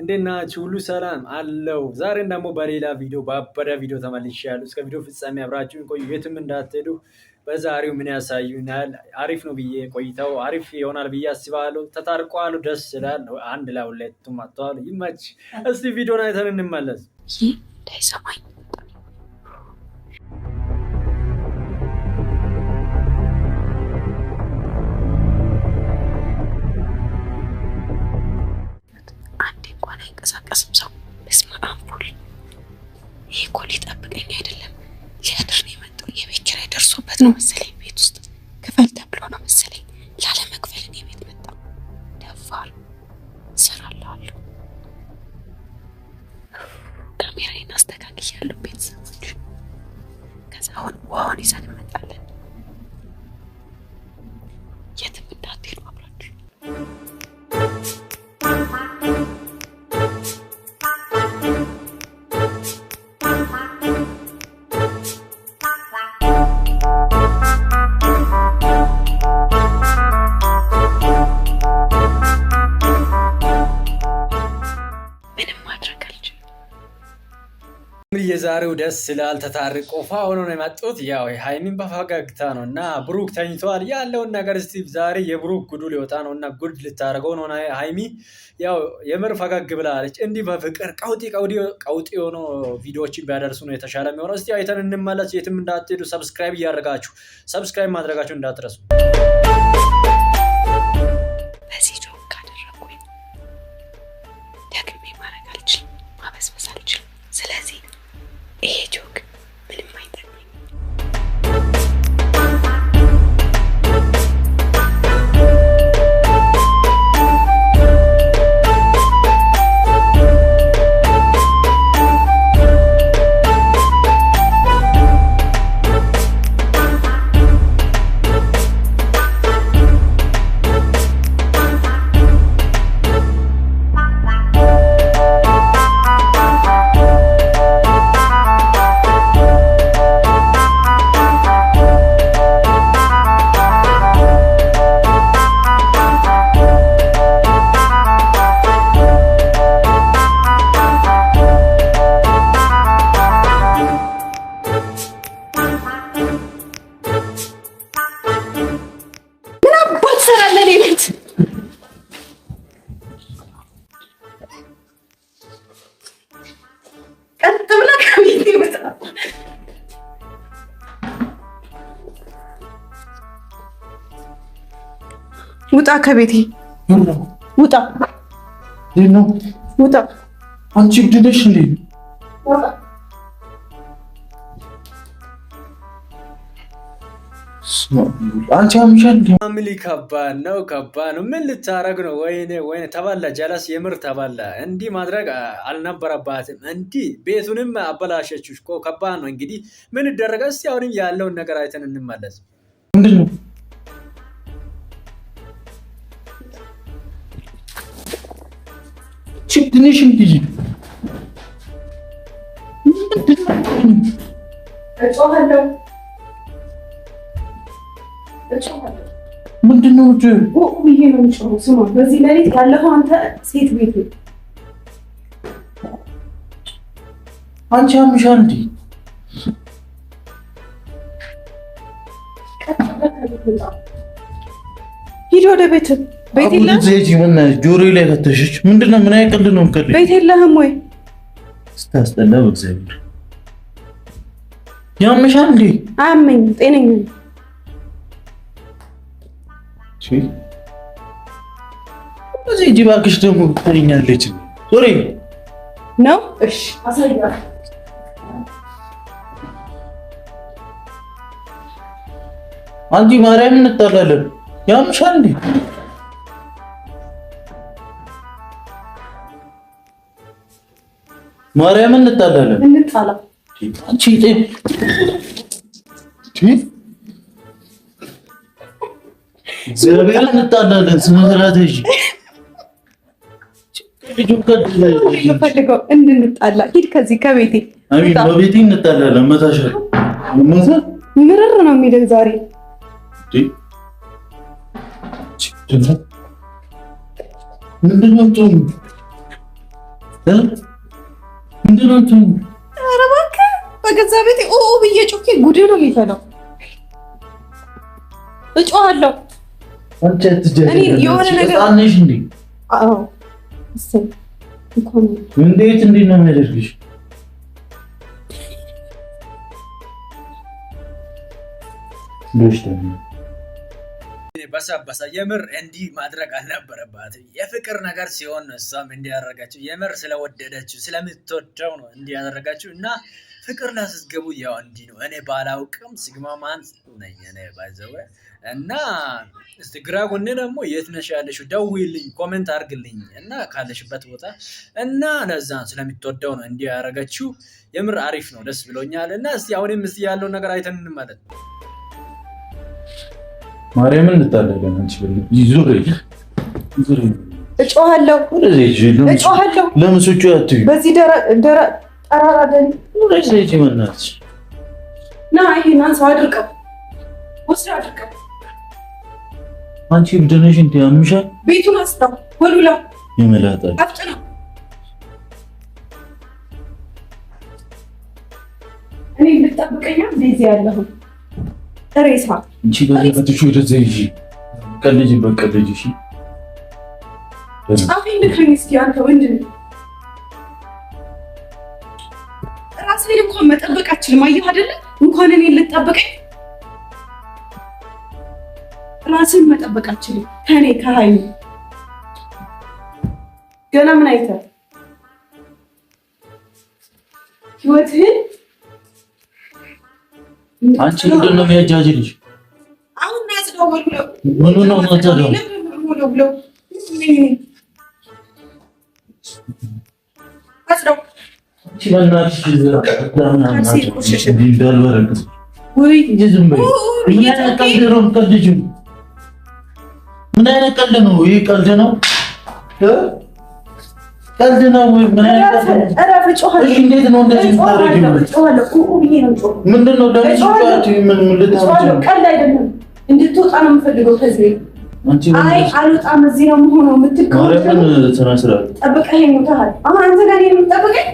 እንደናችሁ ሁሉ ሰላም አለው። ዛሬ ደግሞ በሌላ ቪዲዮ ባበደ ቪዲዮ ተመልሻለሁ። እስከ ቪዲዮ ፍጻሜ አብራችሁን ቆዩ፣ የትም እንዳትሄዱ። በዛሬው ምን ያሳዩናል? አሪፍ ነው ብዬ ቆይተው አሪፍ ይሆናል ብዬ አስባለሁ። ተታርቀዋል፣ ደስ ይላል። አንድ ላይ ሁለቱም መጥተዋል። ይመች። እስቲ ቪዲዮን አይተን እንመለስ። እንዳይሰማኝ አይንቀሳቀስም ሰው። በስመ አብ ወልድ። ይሄ እኮ ሊጠብቀኝ አይደለም ሊያድር ነው የመጣው። የቤት ኪራይ ደርሶበት ነው መሰለኝ ቤት ውስጥ ክፈል ተብሎ ነው መሰለኝ ላለመክፈል እኔ ቤት መጣ። ደፋር እሰራለሁ። ካሜራዬን አስተካክያለሁ ቤተሰቦች። ከዛ አሁን ውሃውን ይዘን እንመጣለን። የትም እንዳትሄዱ አብራችሁ። የዛሬው ደስ ይላል። ተታርቆ ፋ ሆኖ ነው የመጡት። ያው ሃይሚን በፈገግታ ነው እና ብሩክ ተኝተዋል። ያለውን ነገር እስቲ ዛሬ የብሩክ ጉዱ ሊወጣ ነው እና ጉድ ልታደርገው ነው ሃይሚ። ያው የምር ፈገግ ብላለች። እንዲህ በፍቅር ቀውጢ የሆኑ ቪዲዮዎችን ቢያደርሱ ነው የተሻለ የሚሆነው። እስቲ አይተን እንመለስ። የትም እንዳትሄዱ። ሰብስክራይብ እያደረጋችሁ ሰብስክራይብ ማድረጋችሁ እንዳትረሱ። በዚህ ጆብ ካደረኩኝ ደግሜ ማድረግ አልችልም፣ ማበስበስ አልችልም። ስለዚህ ይሄ ጆክ ምንም አይጠቅመኝ። ውጣ ከቤቴ ውጣ። ውጣ። አንቺ ግድነሽ እንዴ? አንቺ አምሻል ፋሚሊ ከባድ ነው። ምን ልታረግ ነው? ወይኔ ተባላ። ጀለስ የምር ተባላ። እንዲህ ማድረግ አልነበረባትም። እንዲህ ቤቱንም አበላሸችው እኮ። ከባድ ነው። እንግዲህ ምን ይደረጋል? እስቲ አሁንም ያለውን ነገር አይተን እንመለስ። ምንድን ነው ችግርሽ? እንዴ ምንድን ነው ብዬ ነው የምጮኸው? ስማ፣ በዚህ ሌሊት ያለፈው አንተ ሴት ቤት ነው። አንቺ አምሻል እንዴ? ሂድ ወደ ቤት። ቤት የለህም? ምን ጆሮዬ ላይ ከተሽች? ምንድነው? ምን አይቀል ነው እንከል? ቤት የለህም ወይ? ስታስጠላ በእግዚአብሔር። ያምሻል እንዴ? አያመኝም፣ ጤነኛ ነኝ። እዚህ ሂጂ እባክሽ። ደግሞ ትተኛለች። ሶሪ ነው። እሺ አሳያለሁ። አንቺ ማርያም እንጣላለን። ያምሻል እንዴ? ማርያም እንጣላለን። እንጣላ። አንቺ እግዚአብሔር እንጣላለን። ስነ ስርዓት እሺ። ልጁን ፈልገው እንድንጣላ ሂድ ከዚህ ከቤቴ። አሚን በቤቴ እንጣላለን። መታሻል ምርር ነው የሚልህ ዛሬ ምንድነው? ምንድን ነው እንትን? ኧረ እባክህ በገዛ ቤቴ ብዬ ጮኬ ጉዴ ነው የሚፈላው። እጮሃለሁ። አንቺ አትጀምሪ። እኔ የሆነ ነገር አንሽ እንዴ? አዎ እሰይ እንኳን እንዴት ነው የሚያደርግሽ? በሳ የምር እንዲህ ማድረግ አልነበረባትም። የፍቅር ነገር ሲሆን ነው እሷም እንዲያደረጋችሁ። የምር ስለወደደችው ስለምትወደው ነው እንዲያደረጋችሁ እና ፍቅር ላይ ስትገቡ ያው እንዲህ ነው። እኔ ባላውቅም ሲግማማን ነኝ እኔ ባይዘው እና እስቲ ግራ ጎኔ ደግሞ የት ነሽ ያለሽው ደውይልኝ፣ ኮሜንት አድርግልኝ እና ካለሽበት ቦታ እና ለዛ ስለምትወደው ነው እንዲያደረጋችሁ። የምር አሪፍ ነው፣ ደስ ብሎኛል። እና እስቲ አሁንም እስቲ ያለው ነገር አይተን እንመለስ። ማርያምን ልታደርገን አንቺ ዙሪ እጮሃለሁ። ለምን ሱጩ አትዩ? በዚህ ጠራራ ደን ወደዚህ ይመናች ና ይሄን አንሳው አድርቀው ወስራ አድርቀው። አንቺ ብደነሽ እንት ያምሻል። ቤቱን አስጣው ወሉላ ይመላጣ አፍጥና እኔ ልጠብቀኛ እንደዚህ ያለሁ ሬሳ እንቺ በለፈትሽ ወደዚህ ይጂ ቀልጂ በቀልጂ እሺ ጻፊ ልከኝ እስኪ አንተ ወንድ ነህ። ራስህን እንኳን መጠበቅ አትችልም። አየህ አይደለ? እንኳን እኔ ልጠብቀኝ ራስህን መጠበቅ አትችልም። ከኔ ከሃይሚ ገና ምን አይተህ ህይወትህን አንቺ ምንድን ነው የሚያጃጅልሽ? አሁን ያጽዳው ብለው ምን ነው ማጃጃው? ብለው አጽዳው አንቺ በእናትሽ እንዳልበረግዝ ወይ ዝም በይ። ምን አይነት ቀልድ ነው የምትቀልጂው? ምን አይነት ቀልድ ነው ይሄ? ቀልድ ነው ቀልድ ነው ወይ? ምን አይነት ቀልድ ነው? እረፍ ጮሃለሁ። እንዴት ነው እንደዚህ የምታደርጊው? ጮሃለሁ ብዬ ነው ጮህ። ምንድን ነው ደግሞ ጮሃት? ምን ልታወጪ ነው? ቀልድ አይደለም። እንድትወጣ ነው የምፈልገው ከዚህ ቤት። አንቺ አይ አልወጣም እዚህ ነው የምሆነው የምትል ከሆነ ተናስራለሁ። ጠብቀኸኝ ሞተሃል። አሁን አንተ ጋር ነው የምትጠብቀኝ?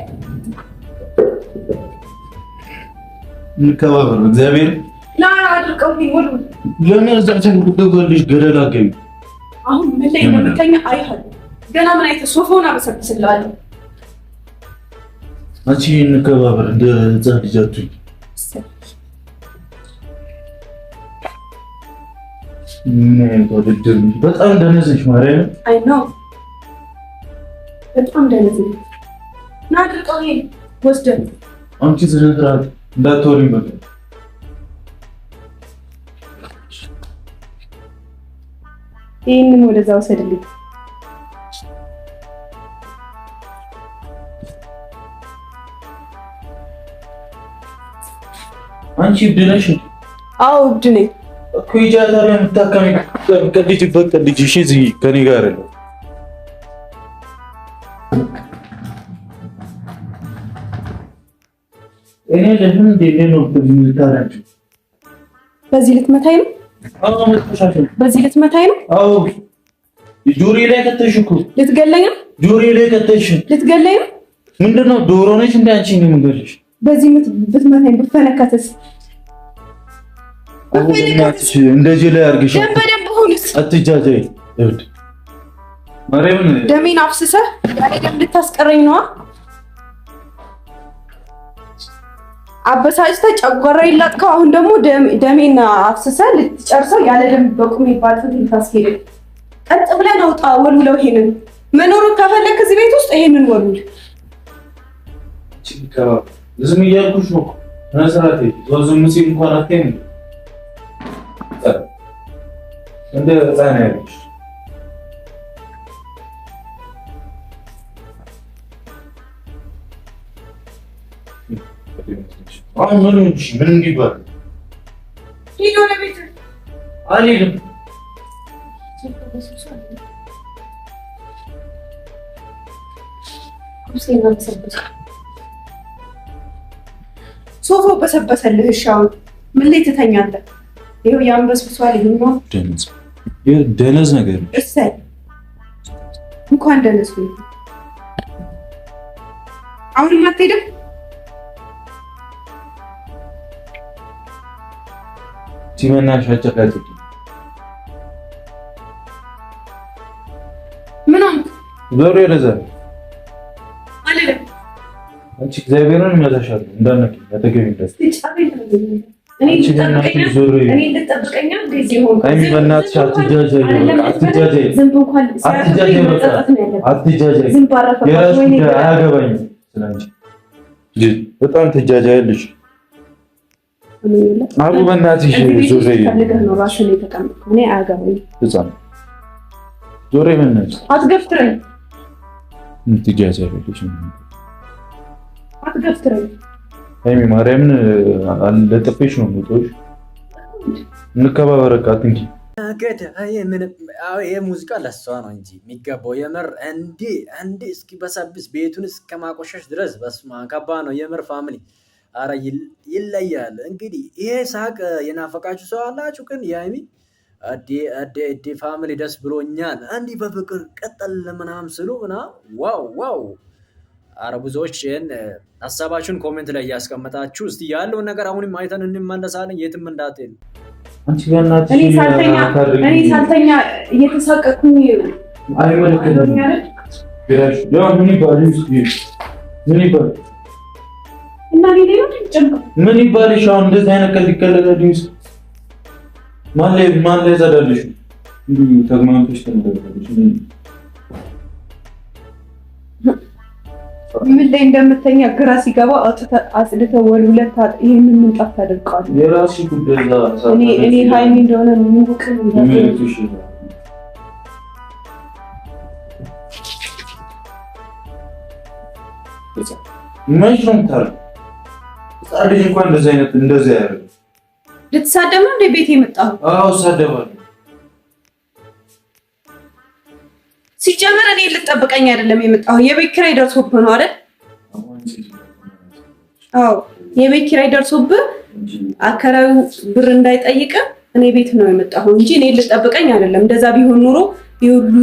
እንከባበር እግዚአብሔር ና አድርቀው ይወሉ ለምን እዛችን ጉደጎልሽ ገደል አገኝ። አሁን ምን ላይ እንደምትተኛ አይሃል። ገና ምን አይተህ ሶፋውን አበሰብስልሃለሁ። አንቺ እንከባበር እንደ ህፃን ልጅ አትሁኝ። በጣም ደነዘሽ ማርያም። አይ ነው በጣም ደነዘሽ። ና አድርቀው ይሄን ወስደን አንቺ ዝንጥራት እንዳትወሪኝ በቃ። ይሄንን ወደዛ ወሰድልኝ። አንቺ እብድ ነሽ? አዎ እብድ ነኝ እኮ። ይጃታሪ የምታከሚ ቀልጅ በቀልጅ እሺ። እዚህ ከኔ ጋር አይደለም። እኔ ለምን ነው የምታረጁ? በዚህ ልትመታኝ ነው? አዎ መጥተሻል። በዚህ ልትመታኝ ነው? አዎ ጆሮዬ ላይ ከተሽ እኮ። ልትገለኝ ነው? ጆሮዬ ላይ ከተሽ። ልትገለኝ ነው? ምንድነው ዶሮ ነሽ እንደ አንቺ ነው የምገልሽ? በዚህ ብትመታኝ ብትፈነከትስ? እንደዚህ ላይ አድርግሽ ደም በደም ሆነስ? አትጃጃይ እብድ ማርያምን። ደሜን አፍስሰህ ያለ ደም ልታስቀረኝ ነዋ? አበሳጭተህ ጨጓራዬን ላጥከው። አሁን ደግሞ ደሜን አፍስሰህ ልትጨርሰው ያለ ደም በቁም ይባልፈት ልታስኬድ። ቀጥ ብለህ አውጣ ወልውለው። ይሄንን መኖሩን ከፈለክ እዚህ ቤት ውስጥ ይሄንን ወልውል። ዝም እያልኩሽ ነው። መስራቴ ዝም ሲል እንኳን አትይም እንደ ህፃን ያለሽ አሁን ምን እንጂ ምን እንዲባል ሂድ ወደ ቤት። አልሄድም። ሶፋው በሰበሰልህ። እሺ አሁን ምን ላይ ትተኛለህ? ይኸው ያንበስብሷል። ይሁን ደነዝ ነገር እሰይ እንኳን ደነዝ። አሁንም አትሄድም? ሲመናሽ አጨቃጭቂ ምን ሆንክ? ዞር ወደዛ አልልም። አንቺ እግዚአብሔርን መዛሻለሁ እንዳነቂ አጠገቢ ድረስ እኔ ልጠብቀኛ እንደዚህ ሆኖ አይሚ በእናትሽ አትጃጃይ አያገባኝም ስለአንቺ በጣም ትጃጃያለሽ አቡ በእናትሽ ዞሬ በእናትሽ አትገፍትረኝ ትጃጃያለሽ አትገፍትረኝ አይሚ ማርያምን ለጥፌሽ ነው የምወጣው። እንከባበር በቃ እንጂ ይሄ ሙዚቃ ለሷ ነው እንጂ የሚገባው የምር እንዴ እስኪ በሰብስ ቤቱን እስከ ማቆሸሽ ድረስ በስማ ከባድ ነው የምር ፋሚሊ። አረ ይለያል እንግዲህ ይሄ ሳቅ የናፈቃችሁ ሰው አላችሁ ግን የሃይሚ አዴ ፋሚሊ ደስ ብሎኛል። እንዲህ በፍቅር ቀጠል ምናምን ስሉ ምናምን ዋው አረ ብዙዎች ሀሳባችሁን ኮሜንት ላይ እያስቀመጣችሁ እስቲ ያለውን ነገር አሁንም አይተን እንመለሳለን። የትም እንዳትሄዱ። አንቺ በእናትሽ እኔ ሳልተኛ እየተሳቀቅኩኝ አይመለከትም። ምን ይባልሽ? አሁን እንደዚህ አይነት ቀልድ ይቀለዳልሽ? ማን ላይ ዘዳልሽ? ተግማምተሽ ተመለከተሽ ምን ላይ እንደምተኛ ግራ ሲገባ አጽድተው ወልውለት ይሄንን ምንጣፍ ታደርቀዋለህ። የራስሽ ጉዳይ እኔ ሃይሚ እንደሆነ ምንቁቅ ነው። ማይሽም ታር ጻድቅ እንኳን እንደዚህ ያደርግ ልትሳደብ ነው እንደ ቤት የመጣው? አዎ ሳደባለሁ። ሲጀመር እኔ ልጠብቀኝ አይደለም የመጣው። የቤት ኪራይ ደርሶብህ ነው አይደል? አዎ የቤት ኪራይ ደርሶብህ አከራዩ ብር እንዳይጠይቅ እኔ ቤት ነው የመጣው እንጂ እኔ ልጠብቀኝ አይደለም። እንደዛ ቢሆን ኑሮ ይሁሉ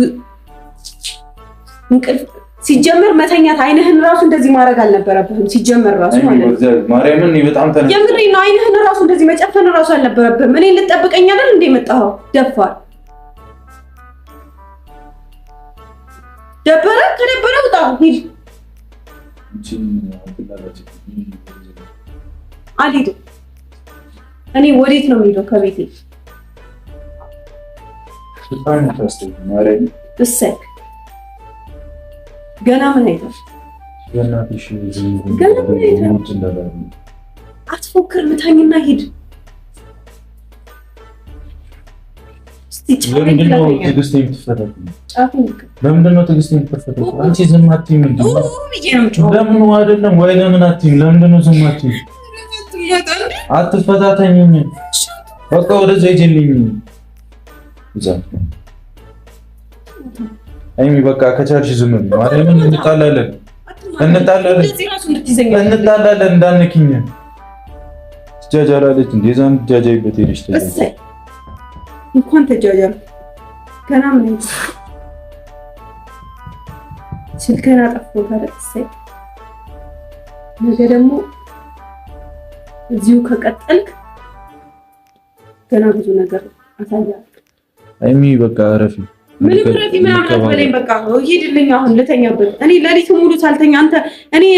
እንቅልፍ ሲጀመር መተኛት አይንህን ራሱ እንደዚህ ማድረግ አልነበረብህም። ሲጀመር ራሱ ማለት ነው ማርያምን በጣም ተነሳ የምሬን ነው። አይንህን ራሱ እንደዚህ መጨፈን ራሱ አልነበረብህም። እኔ ልጠብቀኝ አይደል እንደ መጣው ደፋር ደበረ ከነበረ ውጣ ሂድ። አልሄድም። እኔ ወዴት ነው የምሄደው? ከቤቴ እሰይ ገና ምን አይተሽ አትፎክር። ምታኝና ሂድ። ለምንድን ነው ትዕግስት የምትፈተነው? አንቺ ዝም አትይም እንዴ? ለምን አይደለም ወይ ለምን አትይም? ለምንድን ነው ዝም አትይም? አትፈታተኝኝ። በቃ ወደዛ ሂጂልኝ። አይሚ በቃ ከቻልሽ ዝም በይ። ማርያምን እንጣላለን እንዳንኪኝ። ትጃጃላለች እንዴ? ዛን ትጃጃይበት ሄደሽ እንኳን ተጃጃሉ ገና ምን ስልከና ጠፍቶታ ደስይ ነገ ደግሞ እዚሁ ከቀጠልክ ገና ብዙ ነገር አሳያለሁ። አይሚ በቃ አረፊ ምን ብረፊ ምናምን በለኝ። በቃ ሂድልኝ አሁን ልተኛበት። እኔ ለሊቱ ሙሉ ሳልተኛ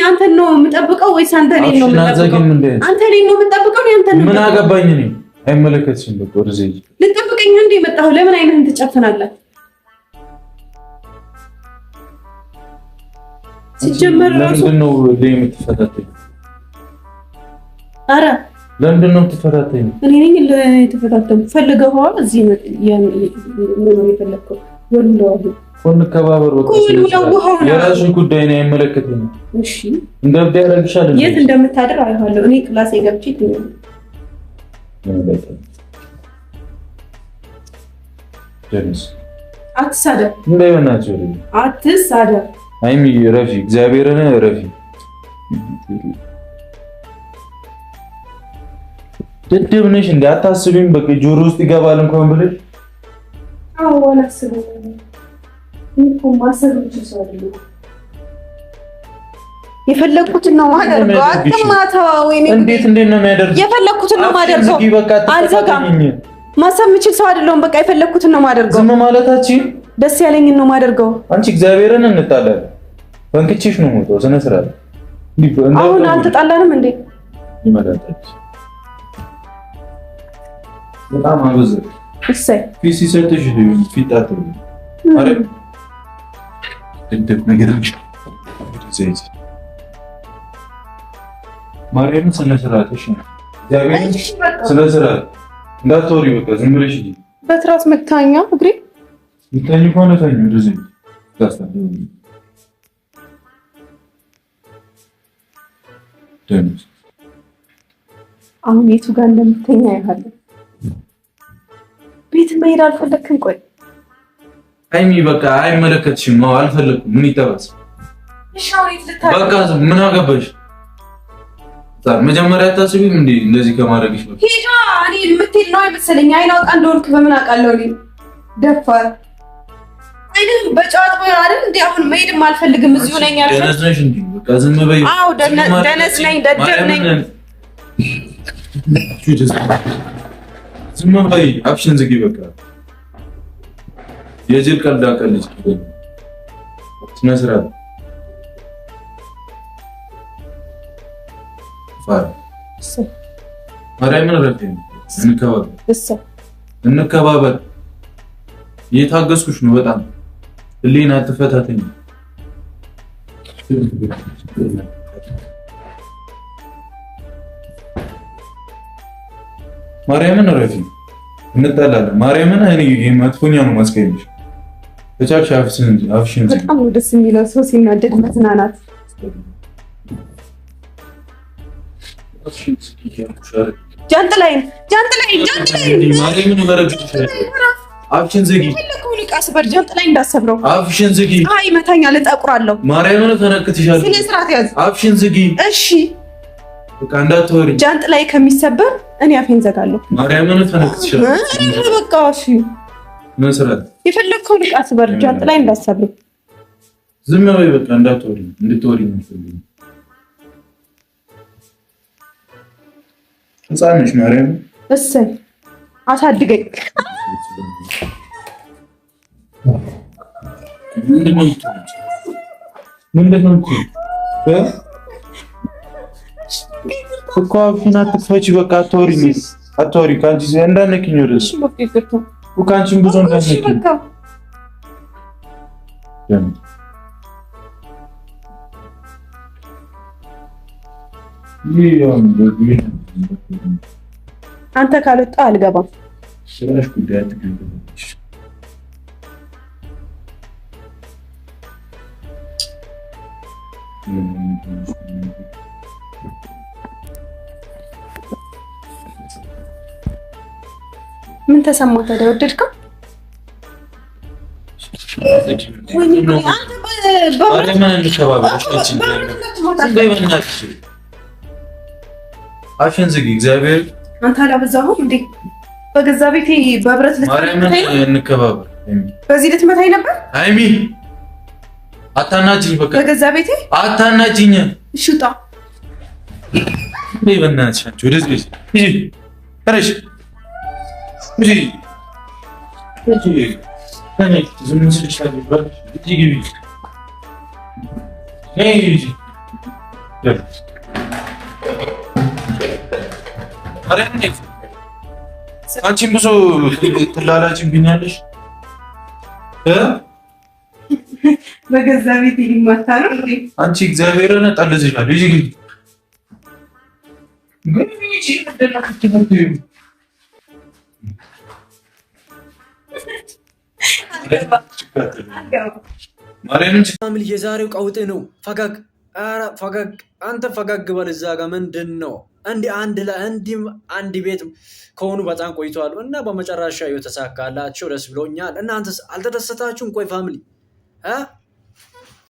አንተን ነው የምጠብቀው ወይስ አንተ እኔን ነው የምጠብቀው? አንተ እኔን ነው የምጠብቀው ነው አንተ ነው? ምን አገባኝ እኔ አይመለከትሽም። በቃ ወደዚህ ሂጂ። ልጠብቀኝ እንዴ መጣሁ? ለምን አይነህን ትጨፍናለህ? ሲጀመር ራሱ ለምንድን ነው የምትፈታተኝ? አረ ለምንድን ነው የምትፈታተኝ? እኔ ነኝ ለተፈታተኝ ፈልገኸዋል። እዚህ ምን የፈለከው ወልለው እንከባበር። በቃ የራስሽ ጉዳይ ነው አይመለከትኝም። እሺ እንደብዳ ያደርግሻል። የት እንደምታደር አይሃለሁ። እኔ ክላሴ ገብቼ ትኛለህ። ጀንስ አትሳደብ። እንደምናችሁ አትሳደብ። አይሚ ረፊ እግዚአብሔርን ረፊ ደደብ ነሽ እንዴ? አታስቢም? በቃ ጆሮ ውስጥ ይገባል እንኳን ብለሽ። አዎ አላስብም። እኮ ማሰብ ብቻ ሰው አይደለም። የፈለኩትን ነው ማደርገው። አትማታ ወይኔ እንዴት ነው የሚያደርገው? የፈለኩትን ነው ማደርገው። አልዘጋም። ማሰብ የምችል ሰው አይደለሁም። በቃ የፈለኩትን ነው ማደርገው። ዝም ማለታችን ደስ ያለኝን ነው ማደርገው። አንቺ እግዚአብሔርን እንጣላለን። በእንክችሽ ነው ሞቶ ስነ ስርዓት አሁን አልተጣላንም እንዴ? ይመጣጣች በጣም አበዘ። እሰይ ፊሲ ሰጥሽ ፊጣት አረ እንደት ነገር ነው ዘይት ማርያምን ስነ ስርዓት እሺ፣ እግዚአብሔርን ስነ ስርዓት እንዳትወሪ በቃ ዝም ብለሽ ሂጂ። በትራስ መታኛ እግሬ ይተኝ ሆነ ተኝ እንደዚህ ታስታለ ደንስ አሁን የቱ ጋር እንደምተኛ ያያለ ቤት መሄድ አልፈለክም? ቆይ አይሚ በቃ አይመለከትሽም ነው አልፈለኩም። ምን ይጠባስ በቃ ምን አገባሽ? መጀመሪያ አታስቢም እንዴ እንደዚህ ከማድረግሽ ነው? ሄዳ እኔ የምትሄድ ነው አይመስለኝ። አይን አውጣ እንደሆንክ በምን አውቃለሁ? እኔ ደፋር አይደል? በጨዋታ አይደል እንዴ? አሁን መሄድም አልፈልግም። እዚሁ ነኝ ያልኩት። ደነዝ ነሽ እንዴ? በቃ ዝም በይ። አዎ ደነዝ ነኝ፣ ደደብ ነኝ። ዝም በይ፣ አፍሽን ዝጊ። በቃ የጅል ቀልድ አቀልጭ ስነ ስርዓት ማርያምን ረፊ እንከባበር። እየታገስኩሽ ነው በጣም ህሊና አትፈታተኝ። ማርያምን ረፊ እንጣላለን። ማርያምን እኔ መጥፎኛ ነው ማስቀየምሽ። ተቻልሽ አፍሽን በጣም ነው ደስ የሚለው ሰው ሲናደድ መዝናናት። ጃንጥላይን ማርያምን በረግሽ አፍሽን ዝጊ። ሁሉ ቃስበር ጃንጥላይን እንዳሰብረው አፍሽን ዝጊ። አይ መታኛል፣ እጠቁራለሁ። ማርያምን ተነክትሻለሁ። ስነ ስርዓት ያዝ። አፍሽን ዝጊ። እሺ በቃ እንዳትወሪ። ጃንጥላይ ከሚሰበር እኔ አፌን ዘጋለሁ። ማርያምን ተነክትሻለሁ። በቃ እሺ መስራት የፈለግከውን ቃስበር ጃንጥላይ እንዳሰብረው። ዝም በይ በቃ እንዳትወሪ። እንድትወሪ ነው ፈልጉ። ህፃንሽ ማርያም እሰይ አሳድገኝ። ምንድነው እኮ አፍሽን አትክፈቺ። በቃ አትወሪ። ከአንቺ እንዳነኪኝ ወደሱ ከአንቺም ብዙ እንዳነኪኝ አንተ ካልወጣ አልገባም። ስራሽ ጉዳይ አትገባሽ። ምን ተሰማህ ታዲያ? ወደድከው? አፍሽን ዝጊ። እግዚአብሔር አንተ አላበዛሁም እንዴ? በገዛ ቤቴ በብረት ልትመታኝ እንከባበር። በዚህ ልትመታኝ ነበር? አይሚ አታናጅኝ። በቃ በገዛ ቤቴ አታናጅኝ። እሺ ውጣ። በእናትሽ አንቺ ወደዚህ ሂጂ። ተነሽ ሂጂ። ዝም ስልሻለሁ። ሂጂ ግቢ። ሂጂ አንቺም ብዙ ትላላችብኛለሽ። በገዛ ቤት ሊማታ ነው እንዴ? አንቺ እግዚአብሔርን ጠልዝሻል። ይጂ ፋሚሊ የዛሬው ቀውጤ ነው። ፈገግ ፈገግ አንተ ፈገግ በል። እዛ ጋር ምንድን ነው እንዲህ አንድ ቤት ከሆኑ በጣም ቆይተዋል እና በመጨረሻ የተሳካላቸው ደስ ብሎኛል። እናንተስ አልተደሰታችሁም? ቆይ ፋሚሊ